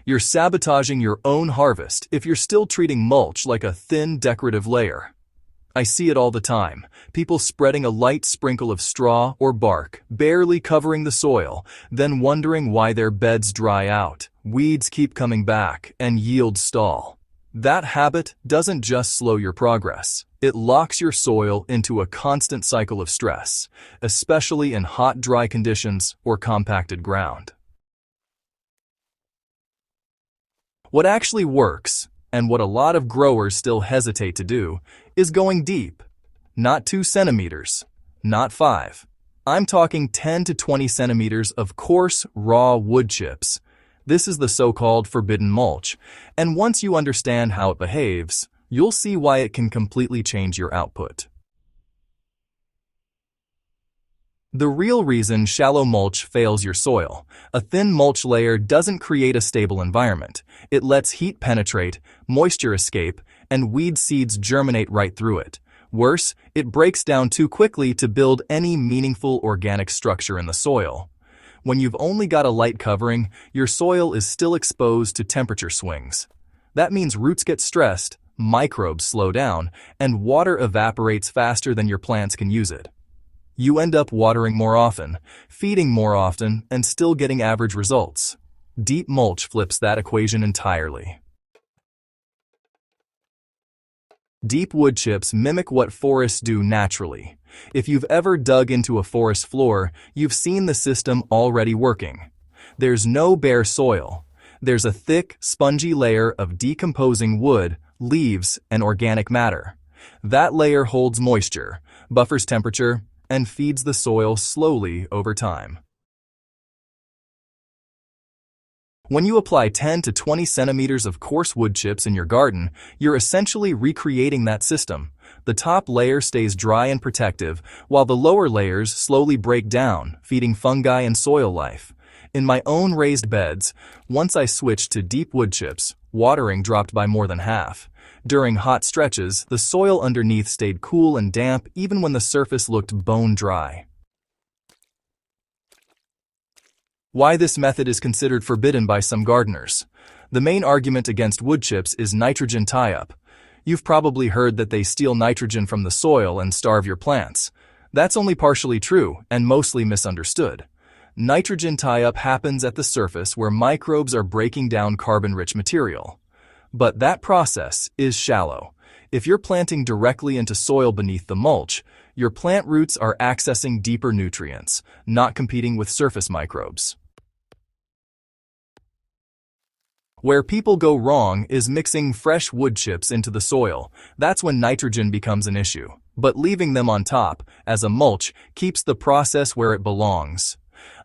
You're sabotaging your own harvest if you're still treating mulch like a thin, decorative layer. I see it all the time, people spreading a light sprinkle of straw or bark, barely covering the soil, then wondering why their beds dry out, weeds keep coming back, and yields stall. That habit doesn't just slow your progress, it locks your soil into a constant cycle of stress, especially in hot, dry conditions or compacted ground. What actually works, and what a lot of growers still hesitate to do, is going deep. Not 2 centimeters, not 5. I'm talking 10 to 20 centimeters of coarse, raw wood chips. This is the so-called forbidden mulch, and once you understand how it behaves, you'll see why it can completely change your output. The real reason shallow mulch fails your soil: a thin mulch layer doesn't create a stable environment. It lets heat penetrate, moisture escape, and weed seeds germinate right through it. Worse, it breaks down too quickly to build any meaningful organic structure in the soil. When you've only got a light covering, your soil is still exposed to temperature swings. That means roots get stressed, microbes slow down, and water evaporates faster than your plants can use it. You end up watering more often, feeding more often, and still getting average results. Deep mulch flips that equation entirely. Deep wood chips mimic what forests do naturally. If you've ever dug into a forest floor, you've seen the system already working. There's no bare soil. There's a thick, spongy layer of decomposing wood, leaves, and organic matter. That layer holds moisture, buffers temperature, and feeds the soil slowly over time. When you apply 10 to 20 centimeters of coarse wood chips in your garden, you're essentially recreating that system. The top layer stays dry and protective, while the lower layers slowly break down, feeding fungi and soil life. In my own raised beds, once I switched to deep wood chips, watering dropped by more than half. During hot stretches, the soil underneath stayed cool and damp even when the surface looked bone dry. Why this method is considered forbidden by some gardeners. The main argument against wood chips is nitrogen tie-up. You've probably heard that they steal nitrogen from the soil and starve your plants. That's only partially true and mostly misunderstood. Nitrogen tie-up happens at the surface where microbes are breaking down carbon-rich material. But that process is shallow. If you're planting directly into soil beneath the mulch, your plant roots are accessing deeper nutrients, not competing with surface microbes. Where people go wrong is mixing fresh wood chips into the soil. That's when nitrogen becomes an issue. But leaving them on top, as a mulch, keeps the process where it belongs.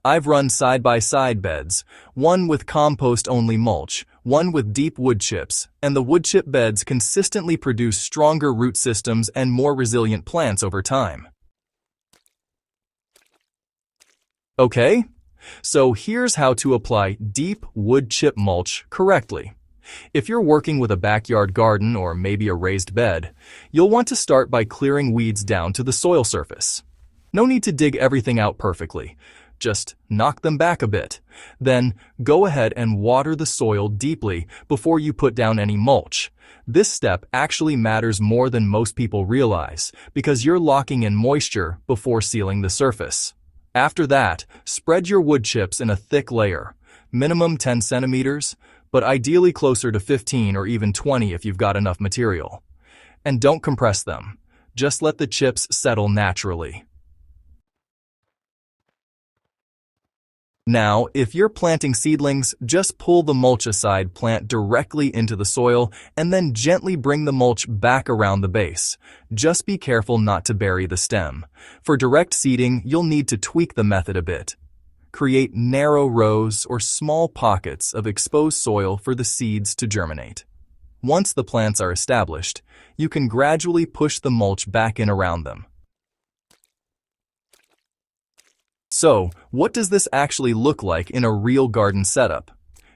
I've run side-by-side beds, one with compost-only mulch, one with deep wood chips, and the wood chip beds consistently produce stronger root systems and more resilient plants over time. Okay, so here's how to apply deep wood chip mulch correctly. If you're working with a backyard garden or maybe a raised bed, you'll want to start by clearing weeds down to the soil surface. No need to dig everything out perfectly. Just knock them back a bit. Then go ahead and water the soil deeply before you put down any mulch. This step actually matters more than most people realize because you're locking in moisture before sealing the surface. After that, spread your wood chips in a thick layer, minimum 10 centimeters, but ideally closer to 15 or even 20 if you've got enough material. And don't compress them. Just let the chips settle naturally. Now, if you're planting seedlings, just pull the mulch aside, plant directly into the soil, and then gently bring the mulch back around the base. Just be careful not to bury the stem. For direct seeding, you'll need to tweak the method a bit. Create narrow rows or small pockets of exposed soil for the seeds to germinate. Once the plants are established, you can gradually push the mulch back in around them. So, what does this actually look like in a real garden setup?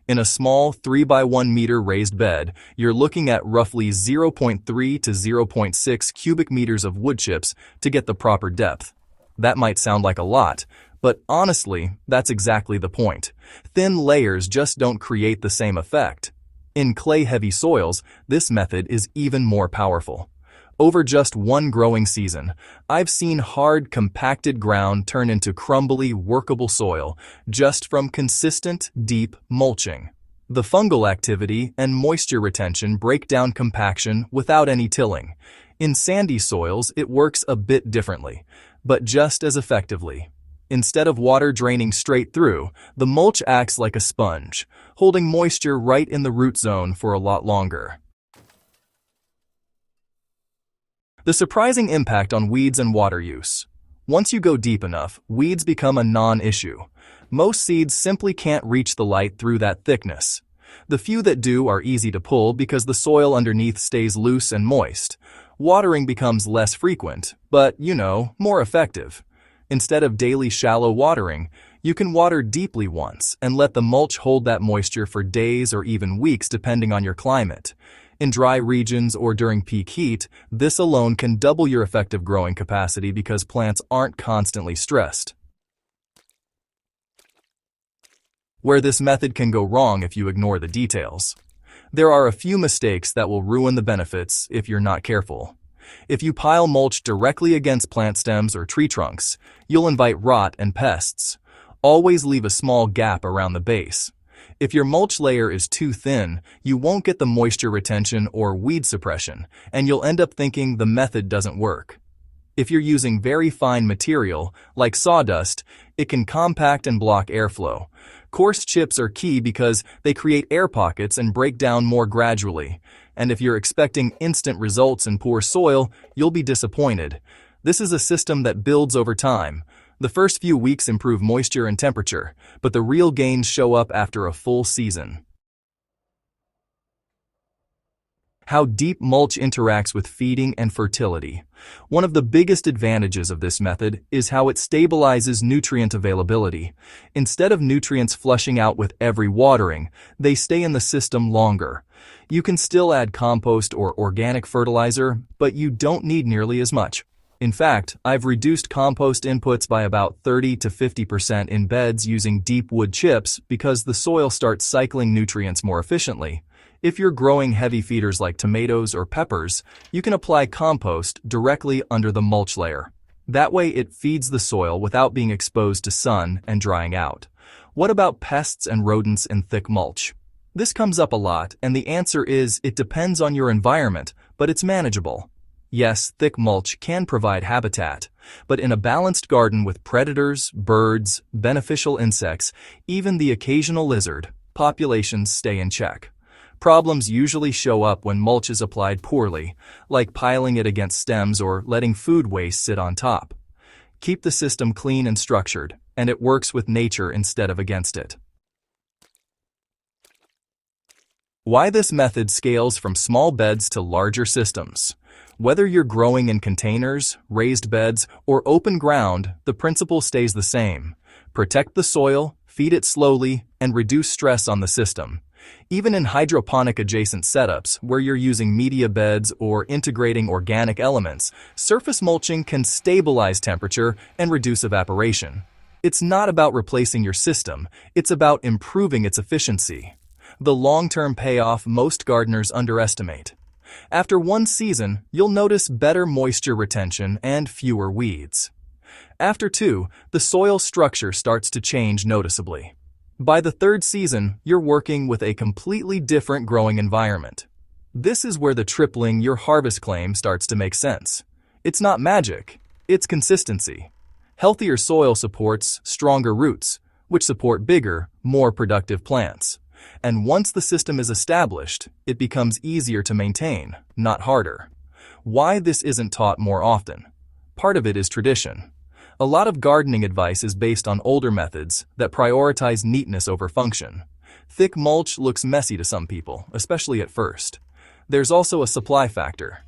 In a small 3x1 meter raised bed, you're looking at roughly 0.3 to 0.6 cubic meters of wood chips to get the proper depth. That might sound like a lot, But honestly, that's exactly the point. Thin layers just don't create the same effect. In clay-heavy soils, this method is even more powerful. Over just one growing season, I've seen hard, compacted ground turn into crumbly, workable soil just from consistent, deep mulching. The fungal activity and moisture retention break down compaction without any tilling. In sandy soils, it works a bit differently, but just as effectively. Instead of water draining straight through, the mulch acts like a sponge, holding moisture right in the root zone for a lot longer. The surprising impact on weeds and water use. Once you go deep enough, weeds become a non-issue. Most seeds simply can't reach the light through that thickness. The few that do are easy to pull because the soil underneath stays loose and moist. Watering becomes less frequent, but, more effective. Instead of daily shallow watering, you can water deeply once and let the mulch hold that moisture for days or even weeks depending on your climate. In dry regions or during peak heat, this alone can double your effective growing capacity because plants aren't constantly stressed. Where this method can go wrong if you ignore the details. There are a few mistakes that will ruin the benefits if you're not careful. If you pile mulch directly against plant stems or tree trunks, you'll invite rot and pests. Always leave a small gap around the base. If your mulch layer is too thin, you won't get the moisture retention or weed suppression, and you'll end up thinking the method doesn't work. If you're using very fine material, like sawdust, it can compact and block airflow. Coarse chips are key because they create air pockets and break down more gradually. And if you're expecting instant results in poor soil, you'll be disappointed. This is a system that builds over time. The first few weeks improve moisture and temperature, but the real gains show up after a full season. How deep mulch interacts with feeding and fertility. One of the biggest advantages of this method is how it stabilizes nutrient availability. Instead of nutrients flushing out with every watering, they stay in the system longer. You can still add compost or organic fertilizer, but you don't need nearly as much. In fact, I've reduced compost inputs by about 30 to 50% in beds using deep wood chips because the soil starts cycling nutrients more efficiently. If you're growing heavy feeders like tomatoes or peppers, you can apply compost directly under the mulch layer. That way it feeds the soil without being exposed to sun and drying out. What about pests and rodents in thick mulch? This comes up a lot, and the answer is it depends on your environment, but it's manageable. Yes, thick mulch can provide habitat, but in a balanced garden with predators, birds, beneficial insects, even the occasional lizard, populations stay in check. Problems usually show up when mulch is applied poorly, like piling it against stems or letting food waste sit on top. Keep the system clean and structured, and it works with nature instead of against it. Why this method scales from small beds to larger systems. Whether you're growing in containers, raised beds, or open ground, the principle stays the same. Protect the soil, feed it slowly, and reduce stress on the system. Even in hydroponic-adjacent setups, where you're using media beds or integrating organic elements, surface mulching can stabilize temperature and reduce evaporation. It's not about replacing your system, it's about improving its efficiency. The long-term payoff most gardeners underestimate. After one season, you'll notice better moisture retention and fewer weeds. After two, the soil structure starts to change noticeably. By the third season, you're working with a completely different growing environment. This is where the tripling your harvest claim starts to make sense. It's not magic, it's consistency. Healthier soil supports stronger roots, which support bigger, more productive plants. And once the system is established, it becomes easier to maintain, not harder. Why this isn't taught more often? Part of it is tradition. A lot of gardening advice is based on older methods that prioritize neatness over function. Thick mulch looks messy to some people, especially at first. There's also a supply factor.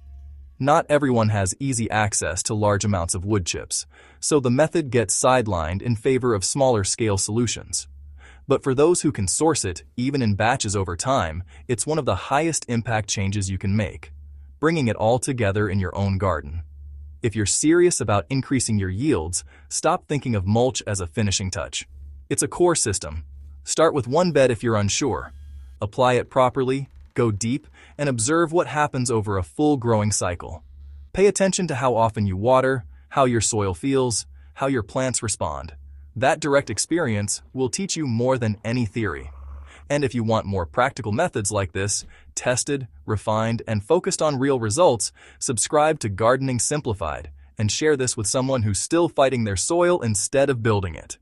Not everyone has easy access to large amounts of wood chips, so the method gets sidelined in favor of smaller-scale solutions. But for those who can source it, even in batches over time, it's one of the highest impact changes you can make, bringing it all together in your own garden. If you're serious about increasing your yields, stop thinking of mulch as a finishing touch. It's a core system. Start with one bed if you're unsure. Apply it properly, go deep, and observe what happens over a full growing cycle. Pay attention to how often you water, how your soil feels, how your plants respond. That direct experience will teach you more than any theory. And if you want more practical methods like this, tested, refined, and focused on real results, subscribe to Gardening Simplified and share this with someone who's still fighting their soil instead of building it.